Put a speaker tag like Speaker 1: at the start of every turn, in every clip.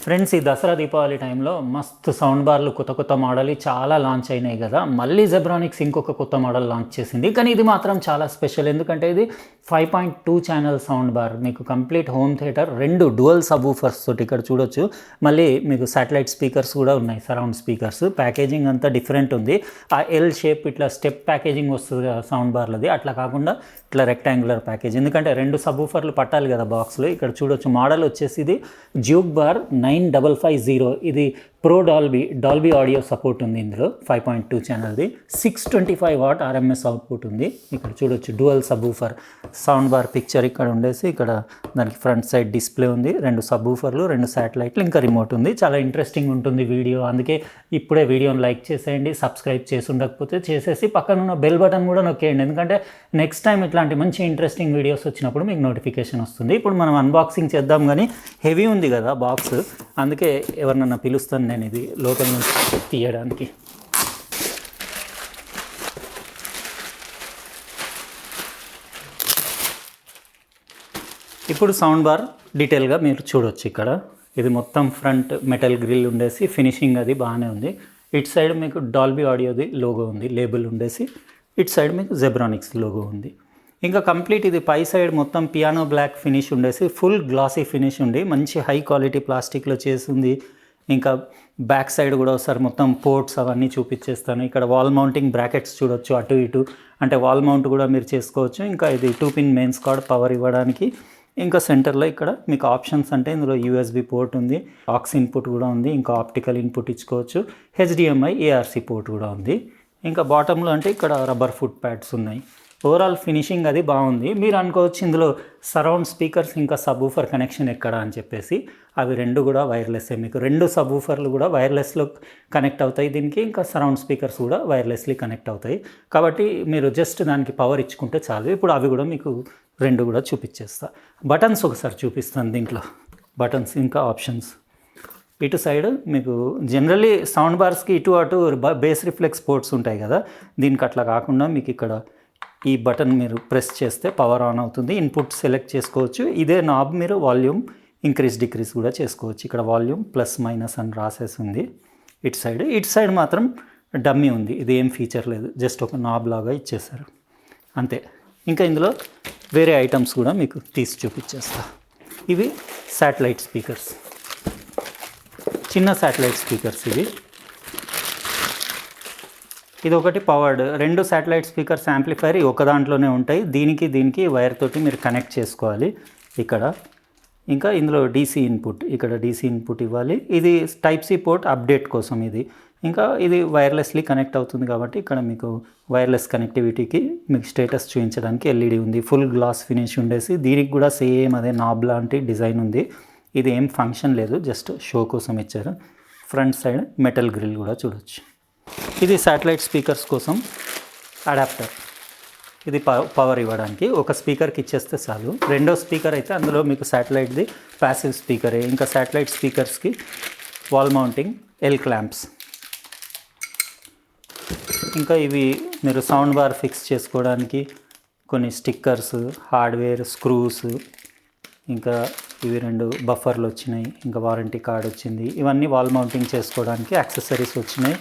Speaker 1: Friends, ఈ దసరా దీపావళి టైంలో మస్తు సౌండ్ బార్లు కొత్త మోడల్ చాలా లాంచ్ అయినాయి కదా. మళ్ళీ జెబ్రానిక్స్ ఇంకొక కొత్త మోడల్ లాంచ్ చేసింది. కానీ ఇది మాత్రం చాలా స్పెషల్, ఎందుకంటే ఇది 5.2 ఛానల్ సౌండ్ బార్. మీకు కంప్లీట్ హోమ్ థియేటర్, 2 డ్యువల్ సబ్వూఫర్స్ తోటి ఇక్కడ చూడొచ్చు. మళ్ళీ మీకు శాటిలైట్ స్పీకర్స్ కూడా ఉన్నాయి, సరౌండ్ స్పీకర్స్. ప్యాకేజింగ్ అంతా డిఫరెంట్ ఉంది. ఆ ఎల్ షేప్ ఇట్లా స్టెప్ ప్యాకేజింగ్ వస్తుంది కదా సౌండ్ బార్లది, అట్లా కాకుండా ఇట్లా రెక్టాంగులర్ ప్యాకేజ్. ఎందుకంటే 2 సబ్వూఫర్లు పట్టాలి కదా బాక్స్లో. ఇక్కడ చూడొచ్చు మోడల్ వచ్చేసి ఇది జ్యూక్బార్ 9550. ఇది ప్రో డాల్బీ ఆడియో సపోర్ట్ ఉంది ఇందులో. 5.2 ఛానల్ది, 625 వాట్ RMS అవుట్పుట్ ఉంది. ఇక్కడ చూడొచ్చు dual subwoofer sound bar picture ఇక్కడ ఉండేసి, ఇక్కడ దానికి ఫ్రంట్ సైడ్ డిస్ప్లే ఉంది, 2 సబ్వూఫర్లు, 2 శాటిలైట్లు, ఇంకా రిమోట్ ఉంది. చాలా ఇంట్రెస్టింగ్ ఉంటుంది వీడియో. అందుకే ఇప్పుడే వీడియోని లైక్ చేసేయండి. సబ్స్క్రైబ్ చేసి ఉండకపోతే చేసేసి పక్కన ఉన్న బెల్ బటన్ కూడా నొక్కేయండి, ఎందుకంటే నెక్స్ట్ టైం ఇట్లాంటి మంచి ఇంట్రెస్టింగ్ వీడియోస్ వచ్చినప్పుడు మీకు నోటిఫికేషన్ వస్తుంది. ఇప్పుడు మనం అన్బాక్సింగ్ చేద్దాం, కానీ హెవీ ఉంది కదా బాక్స్, అందుకే ఎవరినన్నా పిలుస్తాను నేను ఇది లోపల నుంచి తీయడానికి. ఇప్పుడు సౌండ్ బార్ డీటెయిల్గా మీరు చూడొచ్చు. ఇక్కడ ఇది మొత్తం ఫ్రంట్ మెటల్ గ్రిల్ ఉండేసి ఫినిషింగ్ అది బాగానే ఉంది. ఇటు సైడ్ మీకు డాల్బీ ఆడియోది లోగో ఉంది, లేబుల్ ఉండేసి. ఇటు సైడ్ మీకు జెబ్రానిక్స్ లోగో ఉంది. ఇంకా కంప్లీట్ ఇది పై సైడ్ మొత్తం పియానో బ్లాక్ ఫినిష్ ఉండేసి ఫుల్ గ్లాసీ ఫినిష్ ఉండి మంచి హై క్వాలిటీ ప్లాస్టిక్లో చేసింది. ఇంకా బ్యాక్ సైడ్ కూడా ఒకసారి మొత్తం పోర్ట్స్ అవన్నీ చూపించేస్తాను. ఇక్కడ వాల్ మౌంటింగ్ బ్రాకెట్స్ చూడొచ్చు అటు ఇటు, అంటే వాల్ మౌంట్ కూడా మీరు చేసుకోవచ్చు. ఇంకా ఇది 2 పిన్ మెయిన్స్ కార్డ్ పవర్ ఇవ్వడానికి. ఇంకా సెంటర్లో ఇక్కడ మీకు ఆప్షన్స్ అంటే ఇందులో USB పోర్ట్ ఉంది, ఆక్స్ ఇన్పుట్ కూడా ఉంది, ఇంకా ఆప్టికల్ ఇన్పుట్ ఇచ్చుకోవచ్చు, HDMI ARC పోర్ట్ కూడా ఉంది. ఇంకా బాటంలో అంటే ఇక్కడ రబ్బర్ ఫుట్ ప్యాడ్స్ ఉన్నాయి. ఓవరాల్ ఫినిషింగ్ అది బాగుంది. మీరు అనుకోవచ్చు ఇందులో సరౌండ్ స్పీకర్స్ ఇంకా సబ్వూఫర్ కనెక్షన్ ఎక్కడ అని చెప్పేసి. అవి 2 కూడా వైర్లెస్సే. మీకు 2 సబ్వూఫర్లు కూడా వైర్లెస్లో కనెక్ట్ అవుతాయి దీనికి, ఇంకా సరౌండ్ స్పీకర్స్ కూడా వైర్లెస్లీ కనెక్ట్ అవుతాయి. కాబట్టి మీరు జస్ట్ దానికి పవర్ ఇచ్చుకుంటే చాలు. ఇప్పుడు అవి కూడా మీకు 2 కూడా చూపించేస్తా. బటన్స్ ఒకసారి చూపిస్తాను. దీంట్లో బటన్స్ ఇంకా ఆప్షన్స్. ఇటు సైడ్ మీకు జనరల్లీ సౌండ్ బార్స్కి ఇటు అటు బేస్ రిఫ్లెక్స్ పోర్ట్స్ ఉంటాయి కదా, దీనికి అట్లా కాకుండా మీకు ఇక్కడ ఈ బటన్ మీరు ప్రెస్ చేస్తే పవర్ ఆన్ అవుతుంది. ఇన్పుట్ సెలెక్ట్ చేసుకోవచ్చు. ఇదే నాబ్ మీరు వాల్యూమ్ ఇంక్రీజ్ డిక్రీజ్ కూడా చేసుకోవచ్చు. ఇక్కడ వాల్యూమ్ ప్లస్ మైనస్ అని రాసేసి ఉంది. ఇటు సైడ్ మాత్రం డమ్మీ ఉంది. ఇది ఏం ఫీచర్ లేదు, జస్ట్ ఒక నాబ్ లాగా ఇచ్చేసారు అంతే. ఇంకా ఇందులో వేరే ఐటమ్స్ కూడా మీకు తీసి చూపించేస్తా. ఇవి శాటిలైట్ స్పీకర్స్, చిన్న శాటిలైట్ స్పీకర్స్ ఇవి. ఇది ఒకటి పవర్డ్ 2 శాటిలైట్ స్పీకర్స్ యాంప్లిఫైర్ ఒక దాంట్లోనే ఉంటాయి. దీనికి వైర్ తోటి మీరు కనెక్ట్ చేసుకోవాలి ఇక్కడ. ఇంకా ఇందులో DC ఇన్పుట్, ఇక్కడ DC ఇన్పుట్ ఇవ్వాలి. ఇది టైప్ C పోర్ట్ అప్డేట్ కోసం ఇది. ఇంకా ఇది వైర్లెస్లీ కనెక్ట్ అవుతుంది కాబట్టి ఇక్కడ మీకు వైర్లెస్ కనెక్టివిటీకి మీకు స్టేటస్ చూపించడానికి LED ఉంది. ఫుల్ గ్లాస్ ఫినిష్ ఉండేసి దీనికి కూడా సేమ్ అదే నాబ్ లాంటి డిజైన్ ఉంది. ఇది ఏం ఫంక్షన్ లేదు, జస్ట్ షో కోసం ఇచ్చారు. ఫ్రంట్ సైడ్ మెటల్ గ్రిల్ కూడా చూడొచ్చు. ఇది శాటిలైట్ స్పీకర్స్ కోసం అడాప్టర్. ఇది పవర్ ఇవ్వడానికి ఒక స్పీకర్కి ఇచ్చేస్తే చాలు. 2వ స్పీకర్ అయితే అందులో మీకు శాటిలైట్ది ప్యాసివ్ స్పీకరే. ఇంకా శాటిలైట్ స్పీకర్స్కి వాల్ మౌంటింగ్ ఎల్ క్లాంప్స్. ఇంకా ఇవి మీరు సౌండ్ బార్ ఫిక్స్ చేసుకోవడానికి కొన్ని స్టిక్కర్స్, హార్డ్వేర్, స్క్రూస్, ఇంకా ఇవి 2 బఫర్లు వచ్చినాయి, ఇంకా వారంటీ కార్డ్ వచ్చింది. ఇవన్నీ వాల్ మౌంటింగ్ చేసుకోవడానికి యాక్సెసరీస్ వచ్చినాయి.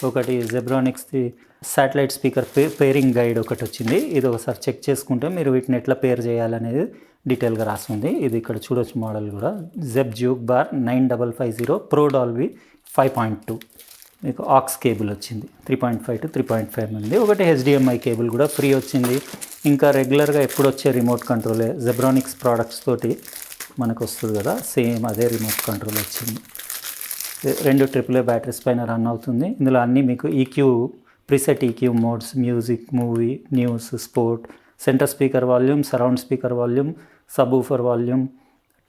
Speaker 1: ఒకటి జెబ్రానిక్స్ది శాటిలైట్ స్పీకర్ పేరింగ్ గైడ్ ఒకటి వచ్చింది. ఇది ఒకసారి చెక్ చేసుకుంటే మీరు వీటిని ఎట్లా పేర్ చేయాలనేది డీటెయిల్గా రాస్తుంది. ఇది ఇక్కడ చూడొచ్చు మోడల్ కూడా జెబ్ జ్యూక్బార్ 9550 ప్రో డాల్బీ 5.2. మీకు ఆక్స్ కేబుల్ వచ్చింది, 3.5 to 3.5 ఉంది. ఒకటి HDMI కేబుల్ కూడా ఫ్రీ వచ్చింది. ఇంకా రెగ్యులర్గా ఎప్పుడు వచ్చే రిమోట్ కంట్రోలే, జెబ్రానిక్స్ ప్రోడక్ట్స్ తోటి మనకు వస్తుంది కదా, సేమ్ అదే రిమోట్ కంట్రోల్ వచ్చింది. 2 AAA బ్యాటరీస్ పైన రన్ అవుతుంది. ఇందులో అన్నీ మీకు preset EQ modes, music, movie, news, sport, centre speaker volume, surround speaker volume, subwoofer volume,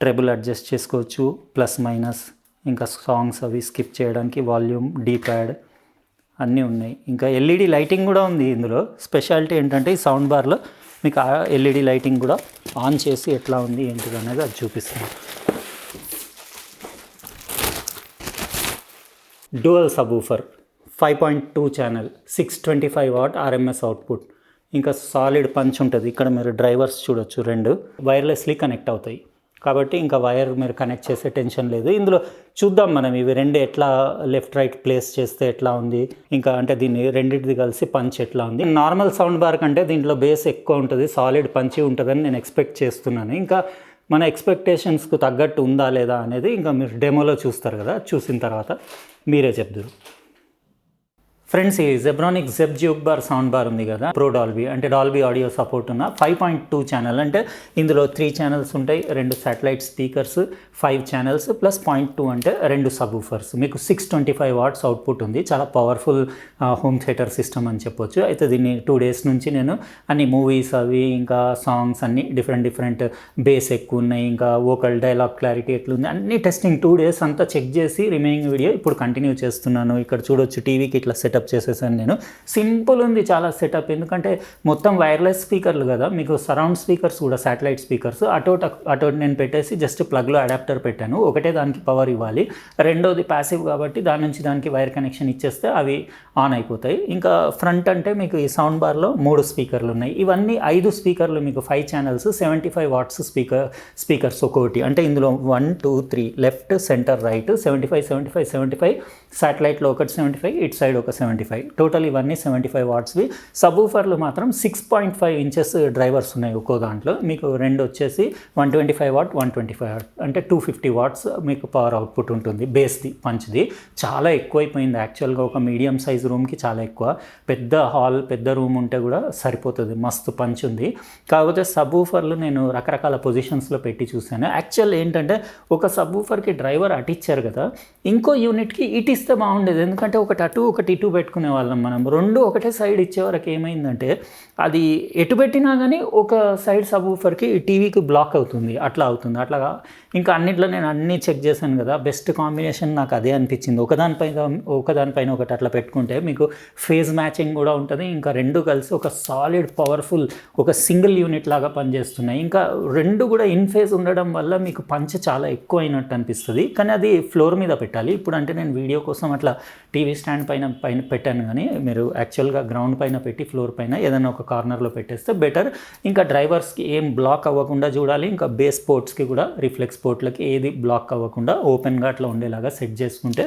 Speaker 1: treble adjust చేసుకోవచ్చు, ప్లస్ మైనస్. ఇంకా సాంగ్స్ అవి స్కిప్ చేయడానికి వాల్యూమ్, D-ప్యాడ్ అన్నీ ఉన్నాయి. ఇంకా LED లైటింగ్ కూడా ఉంది. ఇందులో స్పెషాలిటీ ఏంటంటే ఈ సౌండ్ బార్లో మీకు ఆ LED లైటింగ్ కూడా ఆన్ చేసి ఎట్లా ఉంది ఏంటిది అనేది అది చూపిస్తుంది. Dual subwoofer 5.2 channel, 625 what RMS output. ఇంకా సాలిడ్ పంచ్ ఉంటుంది. ఇక్కడ మీరు డ్రైవర్స్ చూడొచ్చు, 2 వైర్లెస్లీ కనెక్ట్ అవుతాయి. కాబట్టి ఇంకా వైర్ మీరు కనెక్ట్ చేసే టెన్షన్ లేదు. ఇందులో చూద్దాం మనం ఇవి రెండు ఎట్లా లెఫ్ట్ రైట్ ప్లేస్ చేస్తే ఎట్లా ఉంది, ఇంకా అంటే దీన్ని రెండింటిది కలిసి పంచ్ ఎట్లా ఉంది. నార్మల్ సౌండ్ బార్ కంటే దీంట్లో బేస్ ఎక్కువ ఉంటుంది, సాలిడ్ పంచి ఉంటుందని నేను ఎక్స్పెక్ట్ చేస్తున్నాను. ఇంకా మన ఎక్స్పెక్టేషన్స్కు తగ్గట్టు ఉందా లేదా అనేది ఇంకా మీరు డెమోలో చూస్తారు కదా, చూసిన తర్వాత మీరే చెప్తారు. ఫ్రెండ్స్, ఈ Zebronics Zeb Jukebar sound bar ఉంది కదా, ప్రో డాల్బీ అంటే డాల్బీ ఆడియో సపోర్ట్ ఉన్న 5.2 ఛానల్, అంటే ఇందులో 3 ఛానల్స్ ఉంటాయి, 2 శాటిలైట్ స్పీకర్స్, 5 ఛానల్స్ ప్లస్ 0.2 అంటే 2 సబ్వూఫర్స్. మీకు 625 వాట్స్ అవుట్పుట్ ఉంది. చాలా పవర్ఫుల్ హోమ్ థియేటర్ సిస్టమ్ అని చెప్పొచ్చు. అయితే దీన్ని 2 days నుంచి నేను అన్ని మూవీస్ అవి ఇంకా సాంగ్స్ అన్ని డిఫరెంట్ బేస్ ఎక్కువ ఉన్నాయి, ఇంకా వోకల్ డైలాగ్ క్లారిటీ ఎట్లుంది అన్ని టెస్టింగ్ 2 days అంతా చెక్ చేసి రిమైనింగ్ వీడియో ఇప్పుడు కంటిన్యూ చేస్తున్నాను. ఇక్కడ చూడొచ్చు, టీవీకి ఇట్లా సెటప్ చేసేసాను నేను. సింపుల్ ఉంది చాలా సెటప్, ఎందుకంటే మొత్తం వైర్లెస్ స్పీకర్లు కదా, మీకు సరౌండ్ స్పీకర్స్ కూడా శాటిలైట్ స్పీకర్స్ అటో నేను పెట్టేసి జస్ట్ ప్లగ్లో అడాప్టర్ పెట్టాను. ఒకటే దానికి పవర్ ఇవ్వాలి, రెండోది ప్యాసివ్ కాబట్టి దాని నుంచి దానికి వైర్ కనెక్షన్ ఇచ్చేస్తే అవి ఆన్ అయిపోతాయి. ఇంకా ఫ్రంట్ అంటే మీకు ఈ సౌండ్ బార్లో 3 స్పీకర్లు ఉన్నాయి. ఇవన్నీ 5 స్పీకర్లు, మీకు 5 ఛానల్స్, 75 వాట్స్ స్పీకర్స్ ఒక్కోటి. అంటే ఇందులో 1 2 3 లెఫ్ట్ సెంటర్ రైట్ 75 శాటిలైట్లో ఒకటి 75, ఇటు సైడ్ ఒక 75, టోటల్ ఇవన్నీ 75 వాట్స్వి. సబ్వూఫర్లు మాత్రం 6.5 ఇంచెస్ డ్రైవర్స్ ఉన్నాయి ఒక్కో దాంట్లో. మీకు రెండు వచ్చేసి 125 వాట్ 125 వాట్ అంటే 250 వాట్స్ మీకు పవర్ అవుట్పుట్ ఉంటుంది. బేస్ది పంచ్ది చాలా ఎక్కువైపోయింది యాక్చువల్గా, ఒక మీడియం సైజ్ రూమ్కి చాలా ఎక్కువ. పెద్ద హాల్ పెద్ద రూమ్ ఉంటే కూడా సరిపోతుంది, మస్తు పంచ్ ఉంది. కాకపోతే సబ్వూఫర్లు నేను రకరకాల పొజిషన్స్లో పెట్టి చూశాను. యాక్చువల్ ఏంటంటే ఒక సబ్వూఫర్కి డ్రైవర్ అటు ఇచ్చారు కదా, ఇంకో యూనిట్కి ఇటు ఇస్తే బాగుండేది. ఎందుకంటే ఒకటి అటు ఒకటి ఇటు పెట్టుకునే వాళ్ళం మనం. రెండు ఒకటే సైడ్ ఇచ్చేవరకు ఏమైందంటే అది ఎటు పెట్టినా కానీ ఒక సైడ్ సబ్వూఫర్కి టీవీకి బ్లాక్ అవుతుంది, అట్లా అవుతుంది. అట్లాగా ఇంకా అన్నిట్లో నేను అన్నీ చెక్ చేశాను కదా, బెస్ట్ కాంబినేషన్ నాకు అదే అనిపించింది. ఒకదానిపైన ఒకటి అట్లా పెట్టుకుంటే మీకు ఫేజ్ మ్యాచింగ్ కూడా ఉంటుంది. ఇంకా రెండు కలిసి ఒక సాలిడ్ పవర్ఫుల్ ఒక సింగిల్ యూనిట్ లాగా పనిచేస్తున్నాయి. ఇంకా రెండు కూడా ఇన్ ఫేజ్ ఉండడం వల్ల మీకు పంచ్ చాలా ఎక్కువ అయినట్టు అనిపిస్తుంది. కానీ అది ఫ్లోర్ మీద పెట్టాలి. ఇప్పుడు అంటే నేను వీడియో కోసం అట్లా టీవీ స్టాండ్ పైన పెట్టాను, కానీ మీరు యాక్చువల్గా గ్రౌండ్ పైన పెట్టి ఫ్లోర్ పైన ఏదైనా ఒక కార్నర్లో పెట్టేస్తే బెటర్. ఇంకా డ్రైవర్స్కి ఏం బ్లాక్ అవ్వకుండా చూడాలి, ఇంకా బేస్ పోర్ట్స్కి కూడా రిఫ్లెక్స్ పోర్ట్లకి ఏది బ్లాక్ అవ్వకుండా ఓపెన్గా అట్లా ఉండేలాగా సెట్ చేసుకుంటే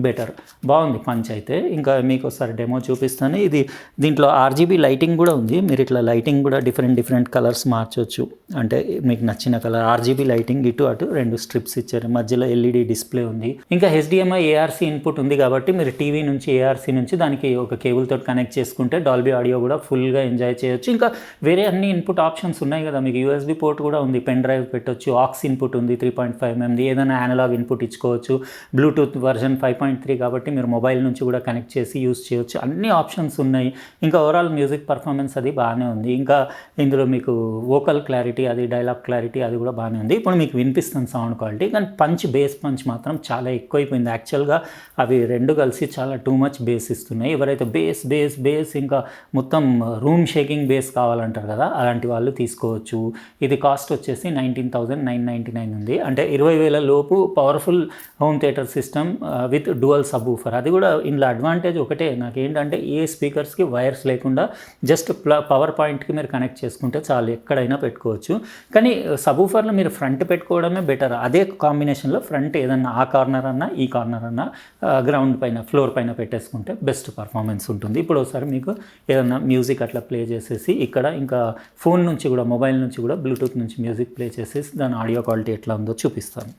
Speaker 1: బెటర్. బాగుంది పంచ్ అయితే. ఇంకా మీకు ఒకసారి డెమో చూపిస్తాను. ఇది దీంట్లో RGB లైటింగ్ కూడా ఉంది. మీరు ఇట్లా లైటింగ్ కూడా డిఫరెంట్ కలర్స్ మార్చవచ్చు, అంటే మీకు నచ్చిన కలర్. RGB లైటింగ్ ఇటు అటు 2 స్ట్రిప్స్ ఇచ్చారు, మధ్యలో LED డిస్ప్లే ఉంది. ఇంకా HDMI ARC ఇన్పుట్ ఉంది కాబట్టి మీరు టీవీ నుంచి ARC నుంచి దానికి ఒక కేబుల్ తోటి కనెక్ట్ చేసుకుంటే డాల్బీ ఆడియో కూడా ఫుల్గా ఎంజాయ్ చేయొచ్చు. ఇంకా వేరే అన్ని ఇన్పుట్ ఆప్షన్స్ ఉన్నాయి కదా, మీకు USB పోర్ట్ కూడా ఉంది, పెన్ డ్రైవ్ పెట్టవచ్చు, ఆక్స్ ఇన్పుట్ ఉంది 3.5 mm, ఏదైనా అనలాగ్ ఇన్పుట్ ఇచ్చుకోవచ్చు. బ్లూటూత్ వర్జన్ 5.3 కాబట్టి మీరు మొబైల్ నుంచి కూడా కనెక్ట్ చేసి యూస్ చేయొచ్చు. అన్ని ఆప్షన్స్ ఉన్నాయి. ఇంకా ఓవరాల్ మ్యూజిక్ పర్ఫార్మెన్స్ అది బాగానే ఉంది. ఇంకా ఇందులో మీకు వోకల్ క్లారిటీ అది డైలాగ్ క్లారిటీ అది కూడా బాగానే ఉంది. ఇప్పుడు మీకు వినిపిస్తుంది సౌండ్ క్వాలిటీ. కానీ బేస్ పంచ్ మాత్రం చాలా ఎక్కువైపోయింది. యాక్చువల్గా అవి రెండు కలిసి చాలా టూ మచ్ బేస్ ఇస్తున్నాయి. ఎవరైతే బేస్ ఇంకా మొత్తం రూమ్ షేకింగ్ బేస్ కావాలంటారు కదా, అలాంటి వాళ్ళు తీసుకోవచ్చు. ఇది కాస్ట్ వచ్చేసి 19,999 ఉంది. అంటే 20,000 లోపు powerful home theatre system with dual subwoofer. అది కూడా ఇందులో అడ్వాంటేజ్ ఒకటే నాకేంటంటే ఏ స్పీకర్స్కి వైర్స్ లేకుండా జస్ట్ పవర్ పాయింట్కి మీరు కనెక్ట్ చేసుకుంటే చాలు, ఎక్కడైనా పెట్టుకోవచ్చు. కానీ సబ్వూఫర్లో మీరు ఫ్రంట్ పెట్టుకోవడమే బెటర్. అదే కాంబినేషన్లో ఫ్రంట్ ఏదన్నా ఆ కార్నర్ అన్నా ఈ కార్నర్ అన్నా గ్రౌండ్ పైన ఫ్లోర్ పైన పెట్టేసుకుంటే బెస్ట్ పర్ఫార్మెన్స్ ఉంటుంది. ఇప్పుడు ఒకసారి మీకు ఏదన్నా మ్యూజిక్ అట్లా ప్లే చేసేసి ఇక్కడ ఇంకా ఫోన్ నుంచి కూడా మొబైల్ నుంచి కూడా బ్లూటూత్ నుంచి మ్యూజిక్ ప్లే చేసేసి దాని ఆడియో క్వాలిటీ ఎట్లా ఉందో చూపిస్తాను.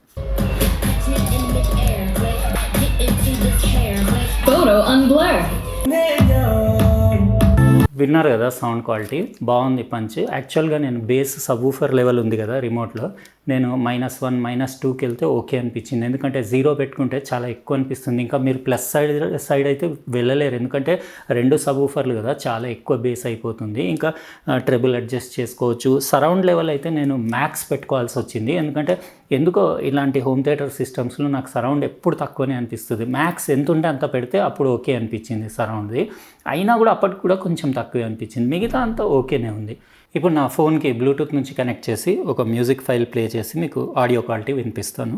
Speaker 1: విన్నారు కదా సౌండ్ క్వాలిటీ బాగుంది పంచ్. యాక్చువల్గా నేను బేస్ సబ్వూఫర్ లెవెల్ ఉంది కదా రిమోట్లో, నేను -1 -2కి వెళ్తే ఓకే అనిపించింది. ఎందుకంటే 0 పెట్టుకుంటే చాలా ఎక్కువ అనిపిస్తుంది. ఇంకా మీరు ప్లస్ సైడ్ అయితే వెళ్ళలేరు, ఎందుకంటే 2 సబ్వూఫర్లు కదా, చాలా ఎక్కువ బేస్ అయిపోతుంది. ఇంకా ట్రెబుల్ అడ్జస్ట్ చేసుకోవచ్చు. సరౌండ్ లెవెల్ అయితే నేను మ్యాక్స్ పెట్టుకోవాల్సి వచ్చింది, ఎందుకంటే ఎందుకో ఇలాంటి హోమ్ థియేటర్ సిస్టమ్స్లో నాకు సరౌండ్ ఎప్పుడు తక్కువనే అనిపిస్తుంది. మ్యాక్స్ ఎంత ఉంటే అంత పెడితే అప్పుడు ఓకే అనిపించింది సరౌండ్ది. అయినా కూడా అప్పటికి కూడా కొంచెం తక్కువే అనిపించింది, మిగతా అంతా ఓకేనే ఉంది. ఇప్పుడు నా ఫోన్కి బ్లూటూత్ నుంచి కనెక్ట్ చేసి ఒక మ్యూజిక్ ఫైల్ ప్లే చేసి మీకు ఆడియో క్వాలిటీ వినిపిస్తాను.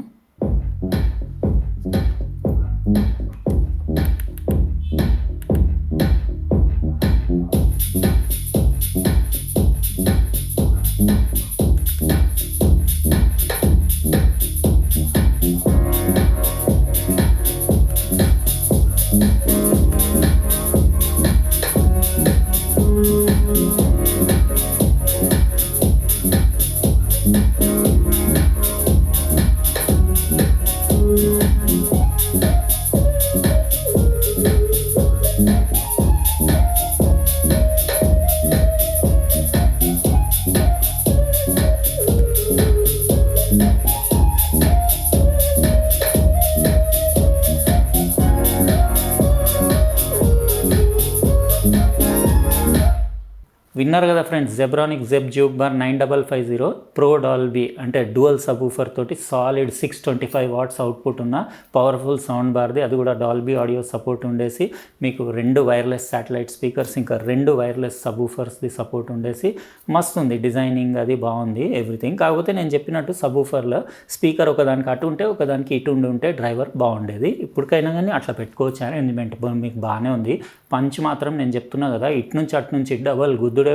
Speaker 1: విన్నారు కదా friends, Zebronics Zeb Juke Bar 9550 Pro Dolby అంటే డ్యూయల్ సబ్వూఫర్ తోటి సాలిడ్ 625 వాట్స్ అవుట్పుట్ ఉన్న పవర్ఫుల్ సౌండ్ బార్ది, అది కూడా డాల్బీ ఆడియో సపోర్ట్ ఉండేసి మీకు 2 వైర్లెస్ శాటిలైట్ స్పీకర్స్ ఇంకా 2 వైర్లెస్ సబ్వూఫర్స్ది సపోర్ట్ ఉండేసి మస్తు ఉంది. డిజైనింగ్ అది బాగుంది ఎవ్రీథింగ్. కాకపోతే నేను చెప్పినట్టు సబ్వూఫర్లో స్పీకర్ ఒకదానికి అటు ఉంటే ఒకదానికి ఇటు ఉంటే డ్రైవర్ బాగుండేది. ఇప్పటికైనా కానీ అట్లా పెట్టుకోవచ్చు అరేంజ్మెంట్ మీకు బాగానే ఉంది. పంచ్ మాత్రం నేను చెప్తున్నా కదా, ఇటు నుంచి అటు నుంచి డబల్ గుద్దుడు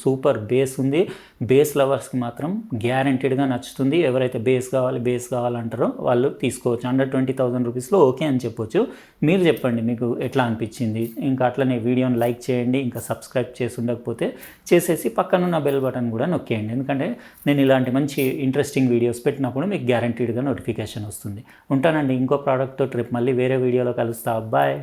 Speaker 1: సూపర్ బేస్ ఉంది. బేస్ లవర్స్కి మాత్రం గ్యారంటీడ్గా నచ్చుతుంది. ఎవరైతే బేస్ కావాలంటారో వాళ్ళు తీసుకోవచ్చు. అండర్ 20,000 రూపీస్లో ఓకే అని చెప్పొచ్చు. మీరు చెప్పండి మీకు ఎట్లా అనిపించింది. ఇంకా అట్లనే వీడియోని లైక్ చేయండి, ఇంకా సబ్స్క్రైబ్ చేసి ఉండకపోతే చేసేసి పక్కనున్న బెల్ బటన్ కూడా నొక్కేయండి. ఎందుకంటే నేను ఇలాంటి మంచి ఇంట్రెస్టింగ్ వీడియోస్ పెట్టినప్పుడు మీకు గ్యారంటీడ్గా నోటిఫికేషన్ వస్తుంది. ఉంటానండి ఇంకో ప్రోడక్ట్తో ట్రిప్ మళ్ళీ వేరే వీడియోలో కలుస్తా. బాయ్.